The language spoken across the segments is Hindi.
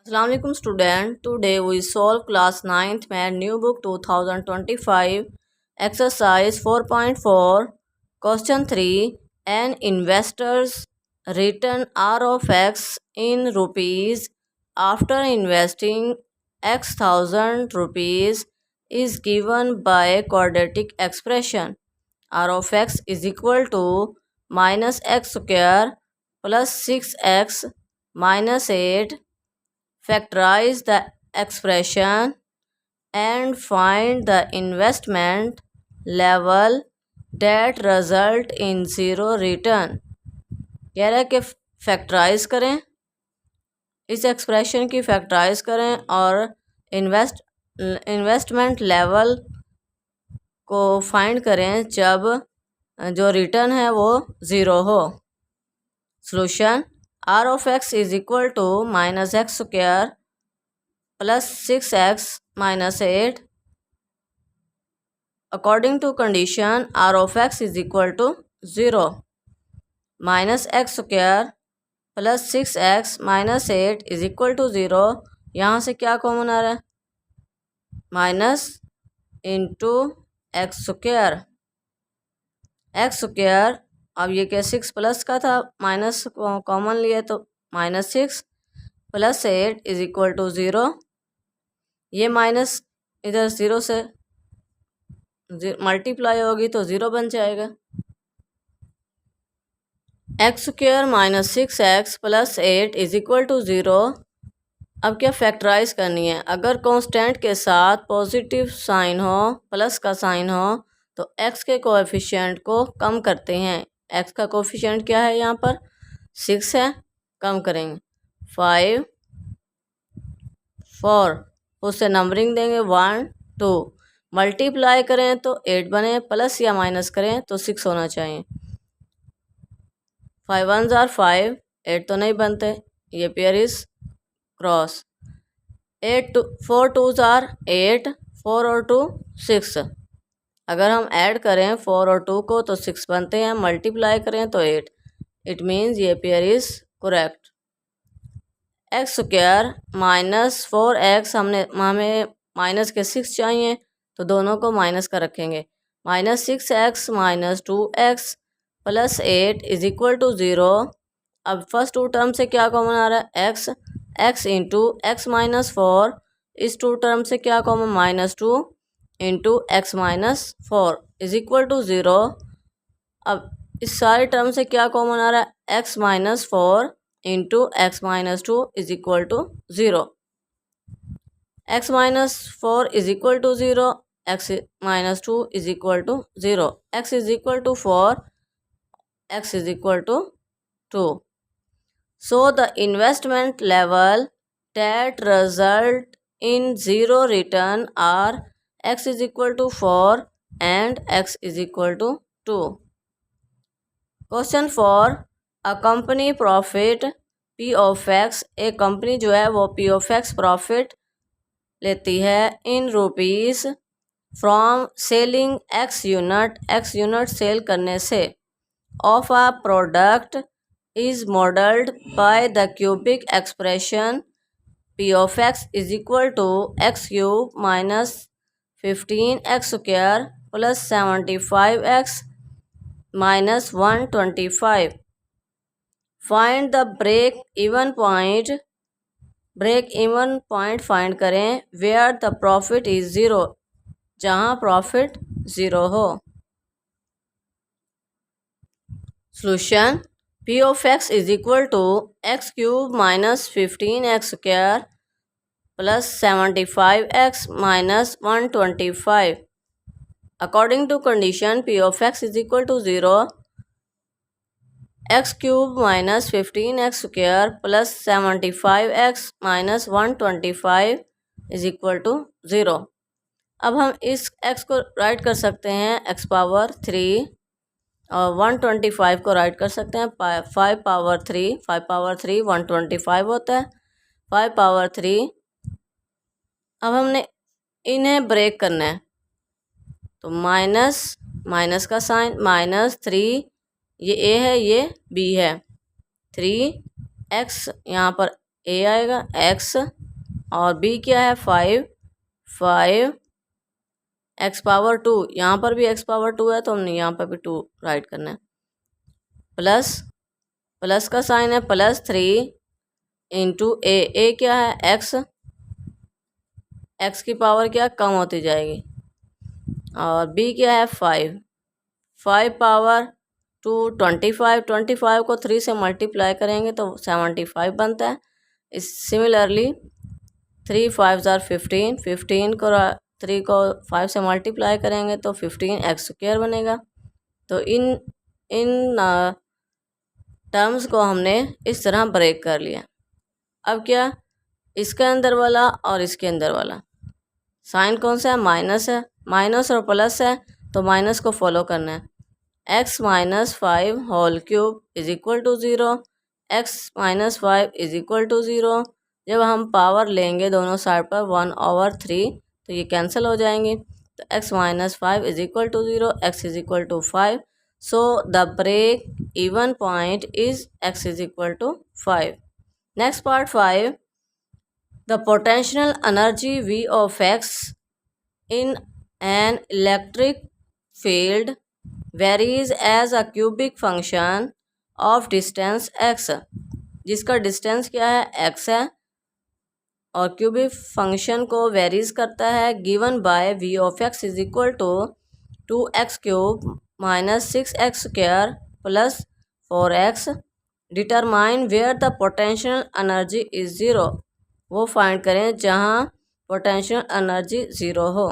Assalamu alaikum student. Today we solve class 9th math new book 2025 exercise 4.4 question 3. An investor's return R of x in rupees after investing x thousand rupees is given by a quadratic expression. R of x is equal to minus x square plus 6x minus 8. Factorize the expression and find the investment level that result in zero return. कह रहा है कि फैक्टराइज करें, इस एक्सप्रेशन की फैक्टराइज करें और इन्वेस्टमेंट लेवल को फाइंड करें जब जो रिटर्न है वो ज़ीरो हो. Solution R of x is equal to minus x square plus 6x minus 8. According to condition, r of x is equal to 0. Minus x square plus 6x minus 8 is equal to 0. यहाँ से क्या कॉमन आ रहा है? Minus into x square. X square अब ये क्या 6 प्लस का था, माइनस कॉमन लिए तो minus 6 plus 8 is equal to 0. ये माइनस इधर ज़ीरो से मल्टीप्लाई होगी तो ज़ीरो बन जाएगा. X square minus 6x plus 8 is equal to 0. अब क्या फैक्टराइज करनी है. अगर कांस्टेंट के साथ पॉजिटिव साइन हो, प्लस का साइन हो, तो x के कोएफिशिएंट को कम करते हैं. x का कोएफिशिएंट क्या है, यहाँ पर 6 है, कम करेंगे 5 4, उससे नंबरिंग देंगे 1 2. मल्टीप्लाई करें तो 8 बने, प्लस या माइनस करें तो 6 होना चाहिए. 5 1s are 5, 8 तो नहीं बनते, ये pair is cross. 4 2s are 8, 4 और 2 6. अगर हम ऐड करें 4 और 2 को तो 6 बनते हैं, मल्टीप्लाई करें तो 8. इट मीन्स ये pair is correct. X square minus 4x हमें माइनस के 6 चाहिए तो दोनों को माइनस का रखेंगे. Minus 6x minus 2x plus 8 is equal to 0. अब फर्स्ट टू टर्म से क्या कॉमन आ रहा है, x इंटू एक्स माइनस 4. इस टू टर्म से क्या common, minus 2 into x minus 4 is equal to 0. अब इस सारे टर्म से क्या कॉमन आ रहा है, x minus 4 into x minus 2 is equal to 0. X minus 4 is equal to 0, x minus 2 is equal to 0. X is equal to 4, x is equal to 2. So the investment level that result in zero return are x is equal to 4 and x is equal to 2. Question 4. A company profit P of x, एक कंपनी जो है वो P of x प्रॉफिट लेती है in rupees from selling x unit sell करने से of a product is modelled by the cubic expression P of x is equal to x cube minus 15x square plus 75x minus 125. Find the break even point find करें where the profit is zero, जहाँ प्रॉफिट ज़ीरो हो. Solution P of x is equal to x cube minus 15x square plus 75x minus 125. According to condition P of x is equal to 0. X cube minus 15x square plus 75x minus 125 is equal to 0. अब हम इस x को राइट कर सकते हैं x पावर 3 और 125 को राइट कर सकते हैं 5 पावर 3 125 होता है 5 पावर 3. अब हमने इन्हें ब्रेक करना है तो माइनस का साइन माइनस 3, ये a है ये b है. 3x यहाँ पर ए आएगा एक्स और बी क्या है 5 एक्स पावर 2, यहाँ पर भी एक्स पावर 2 है तो हमने यहाँ पर भी 2 राइट करना है। प्लस का साइन है +3 इंटू ए क्या है एक्स की पावर क्या कम होती जाएगी, और बी क्या है 5 पावर 2 25 को 3 से मल्टीप्लाई करेंगे तो 75 बनता है। इस सिमिलरली 3 5 ज़ार 15 को 3 को 5 से मल्टीप्लाई करेंगे तो 15x² बनेगा। तो इन टर्म्स को हमने इस तरह ब्रेक कर लिया। अब क्या, इसके अंदर वाला और इसके अंदर वाला साइन कौन सा है, माइनस है, माइनस और प्लस है तो माइनस को फॉलो करना है। x - 5 whole cube is equal to 0, x - 5 is equal to 0। जब हम पावर लेंगे दोनों साइड पर 1/3 तो ये कैंसिल हो जाएंगी, तो x - 5 is equal to 0, x is equal to 5। So the break even point is x is equal to 5। Next part 5, the potential energy V of x in an electric field varies as a cubic function of distance x, जिसका डिस्टेंस क्या है x है और क्यूबिक फंक्शन को वेरीज करता है, given by v of x is equal to 2x³ - 6x² + 4x। Determine where the potential energy is 0, वो फाइंड करें जहाँ पोटेंशियल एनर्जी 0 हो।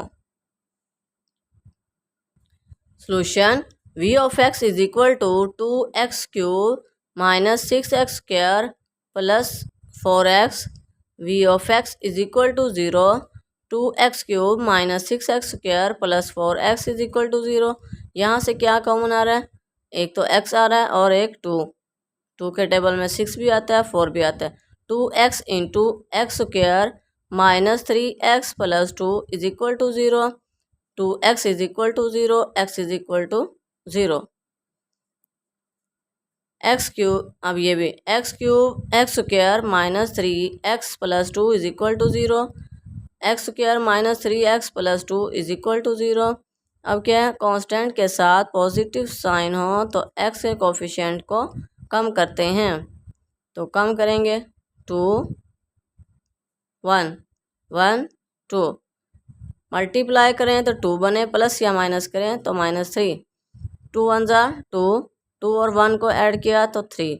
Solution, v of x is equal to 2x³ - 6x² + 4x। v of x is equal to 0, 2x³ - 6x² + 4x is equal to 0। यहाँ से क्या कॉमन आ रहा है, एक तो x आ रहा है और एक 2 के टेबल में 6 भी आता है 4 भी आता है। 2x into x² - 3x + 2 is equal to 0, 2x is equal to 0, x is equal to 0। x³ अब ये भी x³ x² - 3x + 2 is equal to 0, x² - 3x + 2 is equal to 0। अब क्या है, कांस्टेंट के साथ पॉजिटिव साइन हो तो x के कोफिशिएंट को कम करते हैं, तो कम करेंगे 2 1 1 2, मल्टीप्लाई करें तो 2 बने, प्लस या माइनस करें तो -3, 2 1 ज़ा 2, 2 और 1 को ऐड किया तो 3,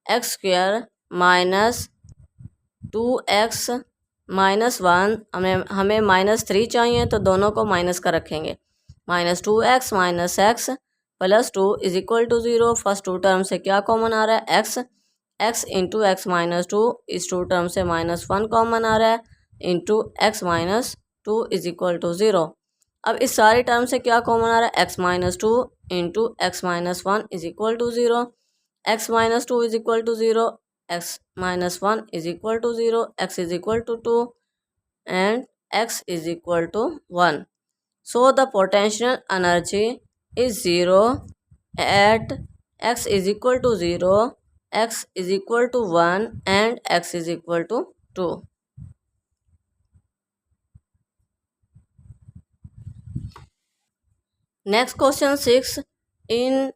x² - 2x - 1, हमें -3 चाहिए तो दोनों को माइनस का रखेंगे, -2x - x + 2 is equal to 0। First 2 term से क्या कॉमन आ रहा है, x इंटू x - 2, इस 2 टर्म से -1 कॉमन आ रहा है, into x - 2 is equal to 0। अब इस सारी टर्म से क्या कॉमन आ रहा है, x - 2 into x - 1 is equal to 0, x - 2 is equal to 0, x - 1 is equal to 0, x is equal to 2 and x is equal to 1. So the potential energy is 0 at x is equal to 0, x is equal to 1 and x is equal to 2. Next question 6. In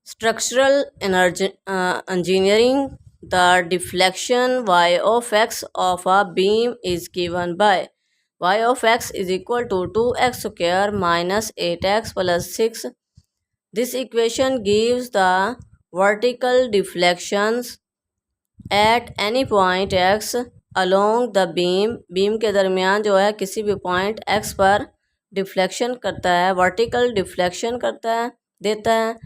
structural engineering, the deflection y of x of a beam is given by y of x is equal to 2x² minus 8x plus 6. This equation gives the vertical deflections at any point x along the beam. beam के दरमियान जो है किसी भी पॉइंट x पर डिफ्लेक्शन करता है, वर्टिकल डिफ्लेक्शन करता है, देता है।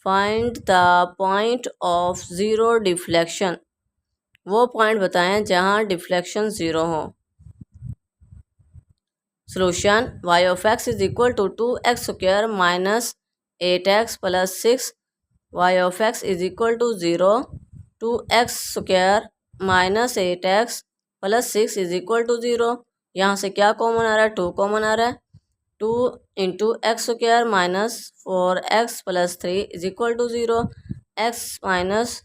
Find the point of zero deflection, वो पॉइंट बताएं जहां डिफ्लेक्शन 0 हो। Solution, y of x is equal to 2x² minus 8x plus 6, y of x is equal to 0, 2x² minus 8x plus 6 is equal to 0। यहाँ से क्या कॉमन आ रहा है, 2 कॉमन आ रहा है, 2 into x² minus 4x plus 3 is equal to 0, x minus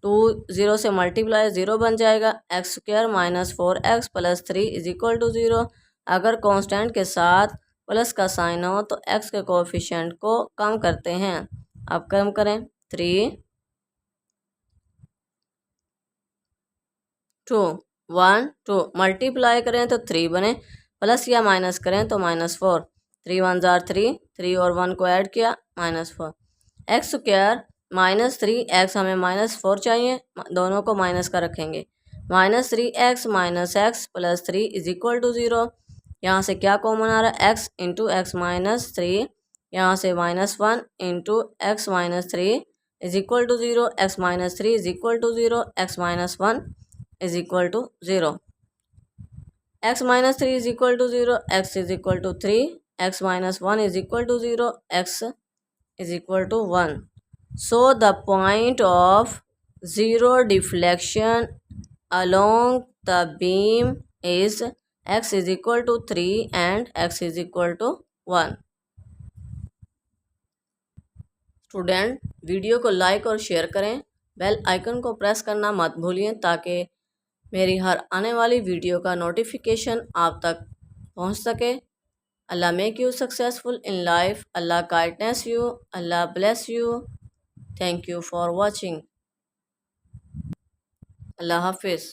0 से मल्टीप्लाई 0 बन जाएगा। X square minus 4x plus 3 is equal to 0। अगर कांस्टेंट के साथ प्लस का साइन हो तो x के कोएफिशिएंट को कम करते हैं। अब कम करें 3 2 1 2 मल्टीप्लाई करें तो 3 बने, प्लस या माइनस करें तो -4। 3 1 जार 3, 3 और 1 को ऐड किया -4। एक्स स्क्वायर -3x हमें -4 चाहिए, दोनों को माइनस का रखेंगे। -3x minus x plus 3 is equal to 0। यहाँ से क्या कॉमन आ रहा है, x इंटू एक्स माइनस 3, यहाँ से -1 into x minus 3 is equal to 0। X minus 3 is equal to 0, x minus 1 is equal to 0। X minus 3 is equal to 0, x is equal to 3, x minus 1 is equal to 0, x is equal to 1। So the point of zero deflection along the beam is x is equal to 3 and x is equal to 1। Student video को लाइक और शेयर करें, बेल आइकन को प्रेस करना मत भूलिए ताकि मेरी हर आने वाली वीडियो का नोटिफिकेशन आप तक पहुंच सके। Allah make you successful in life, Allah guidance you, Allah bless you. Thank you for watching. Allah Hafiz.